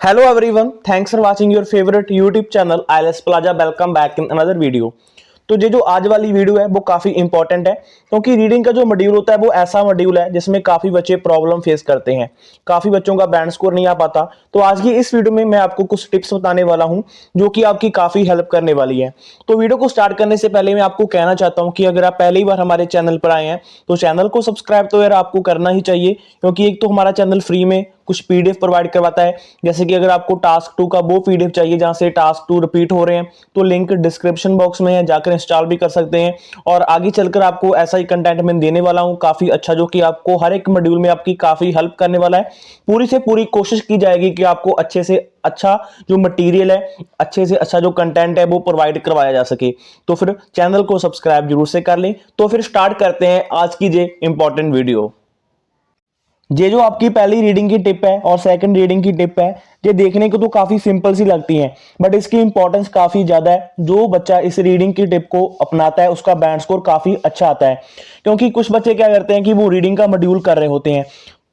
Hello everyone, thanks for watching your favorite YouTube channel IELTS Plaza. Welcome back in another video। तो ये जो आज वाली video है वो काफ़ी इंपॉर्टेंट है क्योंकि रीडिंग का जो मॉड्यूल होता है वो ऐसा मॉड्यूल है जिसमें काफ़ी बच्चे प्रॉब्लम फेस करते हैं, काफ़ी बच्चों का बैंड स्कोर नहीं आ पाता। तो आज की इस वीडियो में मैं आपको कुछ टिप्स बताने वाला हूं जो कि आपकी काफ़ी हेल्प करने वाली है। तो वीडियो को स्टार्ट करने से पहले मैं आपको कहना चाहता हूं कि अगर आप पहली बार हमारे चैनल पर आए हैं तो चैनल को सब्सक्राइब तो यार आपको करना ही चाहिए, क्योंकि एक तो हमारा चैनल फ्री में कुछ पीडीएफ प्रोवाइड करवाता है। जैसे कि अगर आपको टास्क 2 का वो पीडीएफ चाहिए जहां से टास्क 2 रिपीट हो रहे हैं तो लिंक डिस्क्रिप्शन बॉक्स में है, जाकर इंस्टॉल भी कर सकते हैं। और आगे चलकर आपको ऐसा ही कंटेंट मैं देने वाला हूं काफी अच्छा, जो कि आपको हर एक मॉड्यूल में आपकी काफी हेल्प करने वाला है। पूरी से पूरी कोशिश की जाएगी कि आपको अच्छे से अच्छा जो मटेरियल है, अच्छे से अच्छा जो कंटेंट है वो प्रोवाइड करवाया जा सके। तो फिर चैनल को सब्सक्राइब जरूर से कर लें। तो फिर स्टार्ट करते हैं आज की ये इंपॉर्टेंट वीडियो। ये जो आपकी पहली रीडिंग की टिप है और सेकंड रीडिंग की टिप है, ये देखने को तो काफी सिंपल सी लगती हैं, बट इसकी इंपॉर्टेंस काफी ज्यादा है। जो बच्चा इस रीडिंग की टिप को अपनाता है उसका बैंड स्कोर काफी अच्छा आता है। क्योंकि कुछ बच्चे क्या करते हैं कि वो रीडिंग का मॉड्यूल कर रहे होते हैं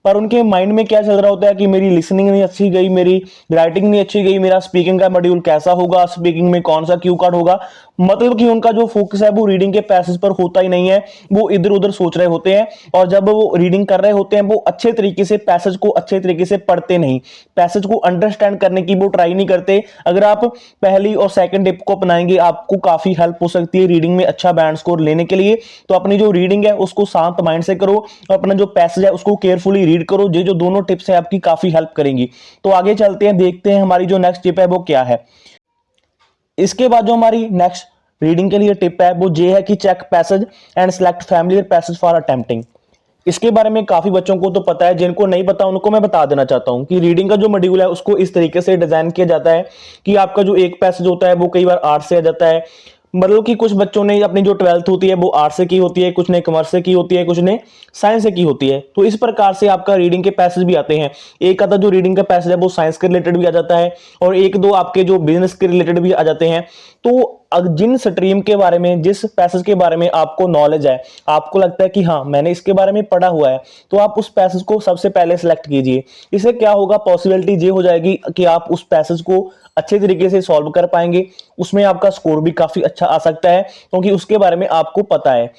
पर उनके माइंड में क्या चल रहा होता है कि मेरी लिसनिंग नहीं अच्छी गई, मेरी राइटिंग नहीं अच्छी गई, मेरा स्पीकिंग का मॉड्यूल कैसा होगा, स्पीकिंग में कौन सा क्यू कार्ड होगा। मतलब कि उनका जो फोकस है वो रीडिंग के पैसेज पर होता ही नहीं है, वो इधर उधर सोच रहे होते हैं। और जब वो रीडिंग कर रहे होते हैं वो अच्छे तरीके से पैसेज को अच्छे तरीके से पढ़ते नहीं, पैसेज को अंडरस्टैंड करने की वो ट्राई नहीं करते। अगर आप पहली और सेकंड टिप को अपनाएंगे आपको काफी हेल्प हो सकती है रीडिंग में अच्छा बैंड स्कोर लेने के लिए। तो अपनी जो रीडिंग है उसको शांत माइंड से करो और अपना जो पैसेज है उसको केयरफुली रीड करो। ये जो दोनों टिप्स है आपकी काफी हेल्प करेंगी। तो आगे चलते हैं, देखते हैं हमारी जो नेक्स्ट टिप है वो क्या है। इसके बाद जो हमारी नेक्स्ट रीडिंग के लिए टिप है वो ये है कि check passage and select familiar passage for attempting. इसके बारे में काफी बच्चों को तो पता है, जिनको नहीं पता उनको मैं बता देना चाहता हूं कि रीडिंग का जो मॉड्यूल है उसको इस तरीके से डिजाइन किया जाता है कि आपका जो एक पैसेज होता है वो कई बार आर्ट से आ जाता है। मतलब कि कुछ बच्चों ने अपनी जो 12th होती है वो आर्ट से की होती है, कुछ ने कॉमर्स से की होती है, कुछ ने साइंस से की होती है। तो इस प्रकार से आपका रीडिंग के पैसेज भी आते हैं। एक आधा जो रीडिंग का पैसेज है वो साइंस के रिलेटेड भी आ जाता है और एक दो आपके जो बिजनेस के रिलेटेड भी आ जाते हैं। तो जिन स्ट्रीम के बारे में, जिस पैसेज के बारे में आपको नॉलेज है, आपको लगता है कि हाँ मैंने इसके बारे में पढ़ा हुआ है, तो आप उस पैसेज को सबसे पहले सेलेक्ट कीजिए। इससे क्या होगा, पॉसिबिलिटी ये हो जाएगी कि आप उस पैसेज को अच्छे तरीके से सॉल्व कर पाएंगे। उसमें आपका स्कोर भी काफी अच्छा आ सकता है क्योंकि उसके बारे में आपको पता है।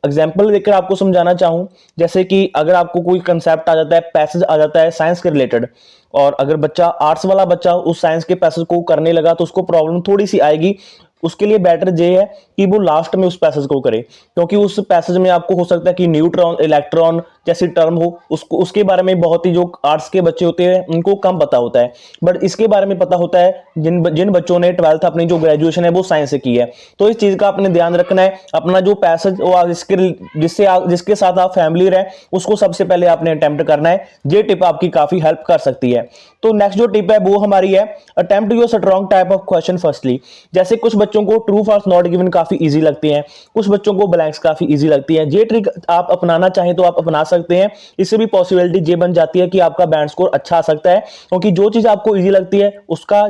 एग्जाम्पल देकर आपको समझाना चाहूं, जैसे कि अगर आपको कोई कंसेप्ट आ जाता है, पैसेज आ जाता है साइंस के रिलेटेड, और अगर बच्चा आर्ट्स वाला बच्चा उस साइंस के पैसेज को करने लगा तो उसको प्रॉब्लम थोड़ी सी आएगी। उसके लिए बेटर ये है कि वो लास्ट में उस पैसेज को करे, क्योंकि उस पैसेज में आपको हो सकता है कि न्यूट्रॉन इलेक्ट्रॉन जैसी टर्म हो, उसको उसके बारे में बहुत ही जो आर्ट्स के बच्चे होते हैं उनको कम पता होता है। बट इसके बारे में पता होता है जिन जिन बच्चों ने 12th अपनी जो ग्रेजुएशन है वो साइंस से की है। तो इस चीज का आपने ध्यान रखना है। अपना जो पैसेज जिसके साथ आप फैमिली है उसको सबसे पहले आपने अटेम्प्ट करना है। ये टिप आपकी काफी हेल्प कर सकती है। तो नेक्स्ट जो टिप है वो हमारी है attempt your strong type of question firstly. जैसे कुछ बच्चों को ट्रू फॉल्स नॉट गिवन काफी इजी लगती है, कुछ बच्चों को ब्लैंक्स काफी इजी लगती है। ये ट्रिक आप अपनाना चाहें तो आप अपना सकते हैं। इससे भी पॉसिबिलिटी ये बन जाती है कि आपका बैंड स्कोर अच्छा आ सकता है, क्योंकि जो चीज आपको इजी लगती है उसका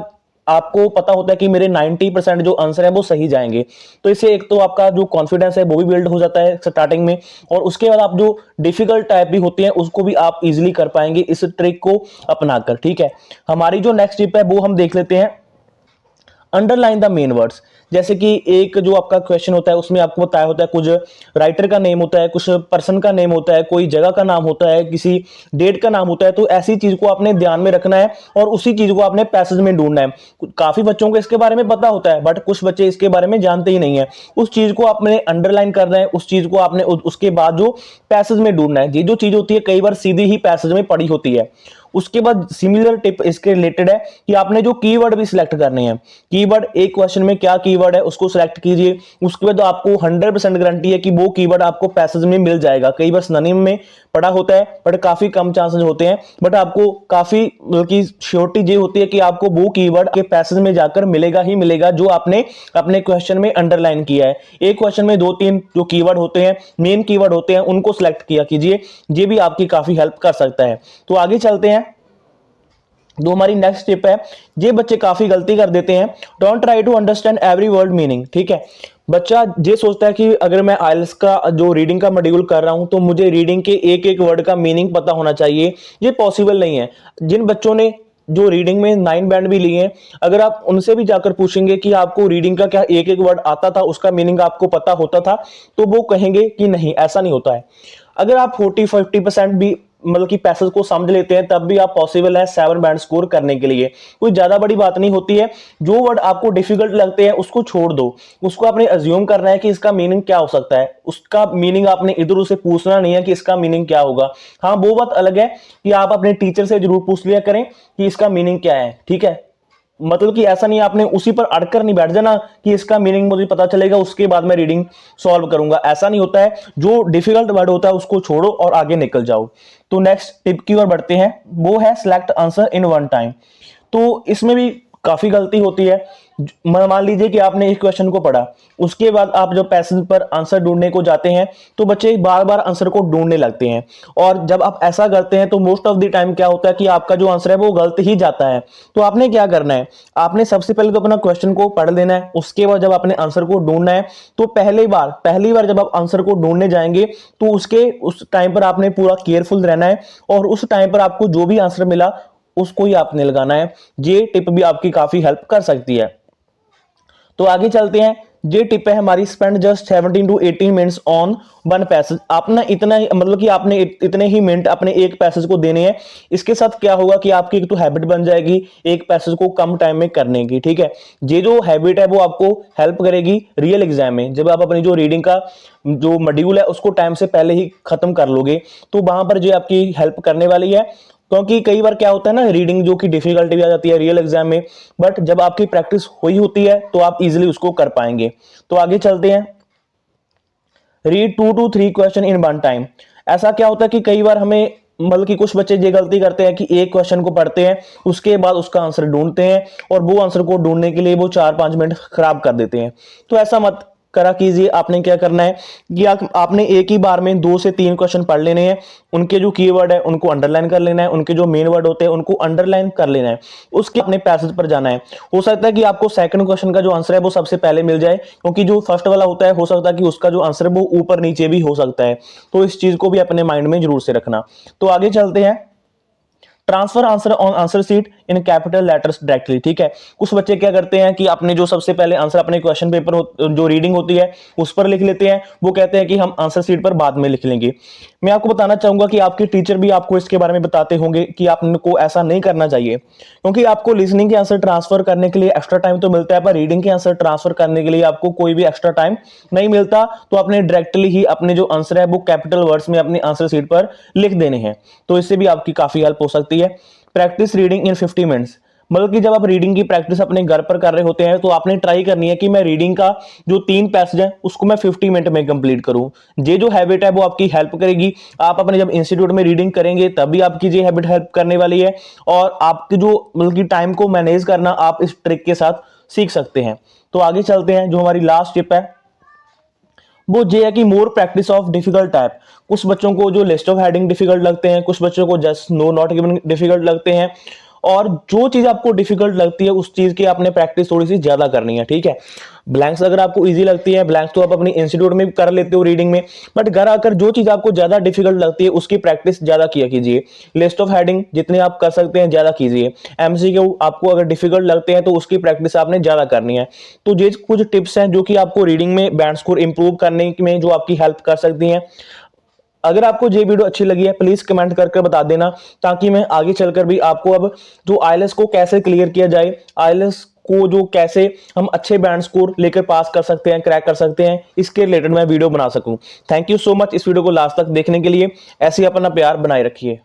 आपको पता होता है कि मेरे 90% जो आंसर है वो सही जाएंगे। तो इससे एक तो आपका जो कॉन्फिडेंस है वो भी बिल्ड हो जाता है स्टार्टिंग में, और उसके बाद आप जो डिफिकल्ट टाइप भी होती हैं उसको भी आप इजीली कर पाएंगे इस ट्रिक को अपनाकर। ठीक है, हमारी जो नेक्स्ट टिप है वो हम देख लेते हैं अंडरलाइन द मेन वर्ड्स। जैसे कि एक जो आपका क्वेश्चन होता है उसमें आपको बताया होता है कुछ राइटर का नेम होता है, कुछ पर्सन का नेम होता है, कोई जगह का नाम होता है, किसी डेट का नाम होता है। तो ऐसी चीज को आपने ध्यान में रखना है और उसी चीज को आपने पैसेज में ढूंढना है। काफी बच्चों को इसके बारे में पता होता है बट कुछ बच्चे इसके बारे में जानते ही नहीं है। उस चीज को आपने अंडरलाइन करना है, उस चीज को आपने उसके बाद जो पैसेज में ढूंढना है। ये जो चीज होती है कई बार सीधी ही पैसेज में पड़ी होती है। उसके बाद सिमिलर टिप इसके रिलेटेड है कि आपने जो कीवर्ड भी सिलेक्ट करने हैं। कीवर्ड, एक क्वेश्चन में क्या कीवर्ड है उसको सिलेक्ट कीजिए। उसके बाद आपको 100% गारंटी है कि वो कीवर्ड आपको पैसेज में मिल जाएगा। कई बार सिनोनिम में पड़ा होता है बट काफी कम चांसेस होते हैं, बट आपको काफी बल्कि श्योरिटी ये होती है कि आपको वो कीवर्ड के पैसेज में जाकर मिलेगा ही मिलेगा जो आपने अपने क्वेश्चन में अंडरलाइन किया है। एक क्वेश्चन में 2-3 जो कीवर्ड होते हैं, मेन कीवर्ड होते हैं, उनको सिलेक्ट किया कीजिए। ये भी आपकी काफी हेल्प कर सकता है। तो आगे चलते हैं, जो हमारी नेक्स्ट टिप है, ये बच्चे काफी गलती कर देते हैं। Don't try to understand every word meaning. ठीक है, बच्चा ये सोचता है कि अगर मैं आइल्स का जो रीडिंग का मॉड्यूल कर रहा हूं तो मुझे रीडिंग के एक एक वर्ड का मीनिंग पता होना चाहिए। ये पॉसिबल नहीं है। जिन बच्चों ने जो रीडिंग में 9 बैंड भी लिए हैं, अगर आप उनसे भी जाकर पूछेंगे कि आपको रीडिंग का क्या एक एक वर्ड आता था, उसका मीनिंग आपको पता होता था, तो वो कहेंगे कि नहीं, ऐसा नहीं होता है। अगर आप 40-50% भी मतलब कि पैसेज को समझ लेते हैं, तब भी आप पॉसिबल है 7 बैंड स्कोर करने के लिए। कोई ज्यादा बड़ी बात नहीं होती है। जो वर्ड आपको डिफिकल्ट लगते हैं उसको छोड़ दो, उसको आपने अज्यूम करना है कि इसका मीनिंग क्या हो सकता है, उसका मीनिंग आपने इधर उधर से पूछना नहीं है कि इसका मीनिंग क्या होगा। हाँ, वो बात अलग है कि आप अपने टीचर से जरूर पूछ लिया करें कि इसका मीनिंग क्या है, ठीक है। मतलब कि ऐसा नहीं आपने उसी पर अड़कर नहीं बैठ जाना कि इसका मीनिंग मुझे पता चलेगा उसके बाद मैं रीडिंग सॉल्व करूंगा, ऐसा नहीं होता है। जो डिफिकल्ट वर्ड होता है उसको छोड़ो और आगे निकल जाओ। तो नेक्स्ट टिप की ओर बढ़ते हैं, वो है select answer in one time. तो इसमें भी काफी गलती होती है। मान लीजिए कि आपने एक क्वेश्चन को पढ़ा, उसके बाद आप जब पैसेज पर आंसर ढूंढने को जाते हैं तो बच्चे बार बार आंसर को ढूंढने लगते हैं, और जब आप ऐसा करते हैं तो मोस्ट ऑफ द टाइम क्या होता है कि आपका जो आंसर है वो गलत ही जाता है। तो आपने क्या करना है, आपने सबसे पहले तो अपना क्वेश्चन को पढ़ लेना है, उसके बाद जब आपने आंसर को ढूंढना है तो पहली बार जब आप आंसर को ढूंढने जाएंगे तो उस टाइम पर आपने पूरा केयरफुल रहना है, और उस टाइम पर आपको जो भी आंसर मिला उसको ही आपने लगाना है। ये टिप भी आपकी काफी हेल्प कर सकती है। तो आगे चलते हैं। ये टिप है हमारी, spend just 17 to 18 minutes on one passage. आपने इतना मतलब कि आपने इतने ही मिनट अपने एक पैसेज को देने हैं। इसके साथ क्या होगा कि आपकी एक तो हैबिट बन जाएगी एक पैसेज को कम टाइम में करने की, ठीक है। ये जो हैबिट है वो आपको हेल्प करेगी रियल एग्जाम में, जब आप अपनी जो रीडिंग का जो मॉड्यूल है उसको टाइम से पहले ही खत्म कर लोगे, तो वहां पर जो आपकी हेल्प करने वाली है। क्योंकि कई बार क्या होता है ना, रीडिंग जो कि डिफिकल्टी भी आ जाती है रियल एग्जाम में, बट जब आपकी प्रैक्टिस हुई होती है तो आप इजीली उसको कर पाएंगे। तो आगे चलते हैं। Read 2 to 3 question in one time. ऐसा क्या होता है कि कई बार हमें मतलब कि कुछ बच्चे ये गलती करते हैं कि एक क्वेश्चन को पढ़ते हैं, उसके बाद उसका आंसर ढूंढते हैं, और वो आंसर को ढूंढने के लिए वो 4-5 मिनट खराब कर देते हैं। तो ऐसा मत करा कीजिए। आपने क्या करना है कि आपने एक ही बार में 2 से 3 क्वेश्चन पढ़ लेने हैं, उनके जो कीवर्ड है उनको अंडरलाइन कर लेना है, उनके जो मेन वर्ड होते हैं उनको अंडरलाइन कर लेना है, उसके अपने पैसेज पर जाना है। हो सकता है कि आपको सेकंड क्वेश्चन का जो आंसर है वो सबसे पहले मिल जाए, क्योंकि जो फर्स्ट वाला होता है हो सकता है कि उसका जो आंसर है वो ऊपर नीचे भी हो सकता है। तो इस चीज को भी अपने माइंड में जरूर से रखना। तो आगे चलते हैं। Transfer answer on answer sheet in capital letters directly, ठीक है। कुछ बच्चे क्या करते हैं कि अपने जो सबसे पहले आंसर अपने क्वेश्चन पेपर जो रीडिंग होती है उस पर लिख लेते हैं, वो कहते हैं कि हम आंसर सीट पर बाद में लिख लेंगे। मैं आपको बताना चाहूंगा कि आपके टीचर भी आपको इसके बारे में बताते होंगे कि आपको ऐसा नहीं करना चाहिए, क्योंकि आपको लिसनिंग के आंसर ट्रांसफर करने के लिए एक्स्ट्रा टाइम तो मिलता है, पर रीडिंग के आंसर ट्रांसफर करने के लिए आपको कोई भी एक्स्ट्रा टाइम नहीं मिलता। तो आपने डायरेक्टली ही अपने जो आंसर है वो कैपिटल वर्ड्स में अपनी आंसर सीट पर लिख देने हैं। तो इससे भी आपकी काफी हेल्प हो सकती है। Practice reading in 50 minutes. मतलब कि जब आप रीडिंग की प्रैक्टिस अपने घर पर कर रहे होते हैं तो आपने ट्राई करनी है कि मैं रीडिंग का जो 3 पैसेज है उसको मैं 50 मिनट में कंप्लीट करूं। ये जो हैबिट है वो आपकी हेल्प करेगी। आप अपने जब इंस्टीट्यूट में रीडिंग करेंगे तब भी आपकी ये हैबिट हेल्प करने वाली है, और आपकी जो मतलब कि टाइम को मैनेज करना आप इस ट्रिक के साथ सीख सकते हैं। तो आगे चलते हैं। जो हमारी लास्ट टिप है वो ये है कि more practice of difficult type. कुछ बच्चों को जो लिस्ट ऑफ हेडिंग डिफिकल्ट लगते हैं, कुछ बच्चों को just no not given difficult लगते हैं, और जो चीज आपको डिफिकल्ट लगती है उस चीज की आपने प्रैक्टिस थोड़ी सी ज्यादा करनी है, ठीक है। ब्लैंक्स अगर आपको इजी लगती है, ब्लैंक्स तो आप अपनी इंस्टीट्यूट में कर लेते हो रीडिंग में, बट घर आकर जो चीज आपको ज्यादा डिफिकल्ट लगती है उसकी प्रैक्टिस ज्यादा किया कीजिए। लिस्ट ऑफ हेडिंग जितने आप कर सकते हैं ज्यादा कीजिए। एमसीक्यू आपको अगर डिफिकल्ट लगते हैं तो उसकी प्रैक्टिस आपने ज्यादा करनी है। तो ये कुछ टिप्स हैं जो कि आपको रीडिंग में बैंड स्कोर इंप्रूव करने में जो आपकी हेल्प कर सकती हैं। अगर आपको ये वीडियो अच्छी लगी है प्लीज कमेंट करके बता देना, ताकि मैं आगे चलकर भी आपको अब जो आईएलएस को कैसे क्लियर किया जाए, आईएलएस को जो कैसे हम अच्छे बैंड स्कोर लेकर पास कर सकते हैं, क्रैक कर सकते हैं, इसके रिलेटेड मैं वीडियो बना सकूं। थैंक यू सो मच इस वीडियो को लास्ट तक देखने के लिए। ऐसे ही अपना प्यार बनाए रखिए।